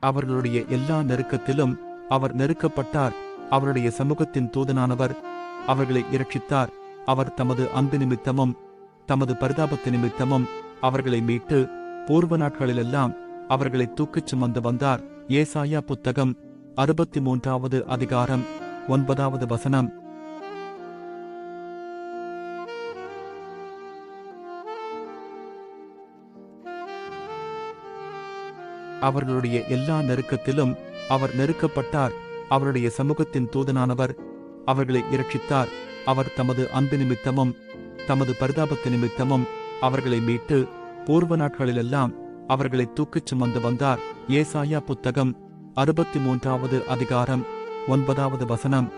அவர்களுடைய எல்லா நெருக்கத்திலும் அவர் நெருக்கப்பட்டார். அவருடைய சமூகத்தின் தூதனானவர் அவர்களை இரட்சித்தார். அவர் தமது அன்பு நிமித்தமும் தமது பரிதாபத்து நிமித்தமும் அவர்களை மீட்டு பூர்வ நாட்களிலெல்லாம் அவர்களை தூக்கிச் சுமந்து வந்தார். ஏசாயா புத்தகம் 63வது அதிகாரம் 9வது வசனம். அவர்களுடைய எல்லா நெருக்கத்திலும் அவர் நெருக்கப்பட்டார். அவருடைய சமூகத்தின் தூதனானவர் அவர்களை இரட்சித்தார். அவர் தமது அன்பு நிமித்தமும் தமது பரிதாபத்து நிமித்தமும் அவர்களை மீட்டு பூர்வ நாட்களிலெல்லாம் அவர்களை தூக்கிச் சுமந்து வந்தார். ஏசாயா புத்தகம் 63வது அதிகாரம் 9வது வசனம்.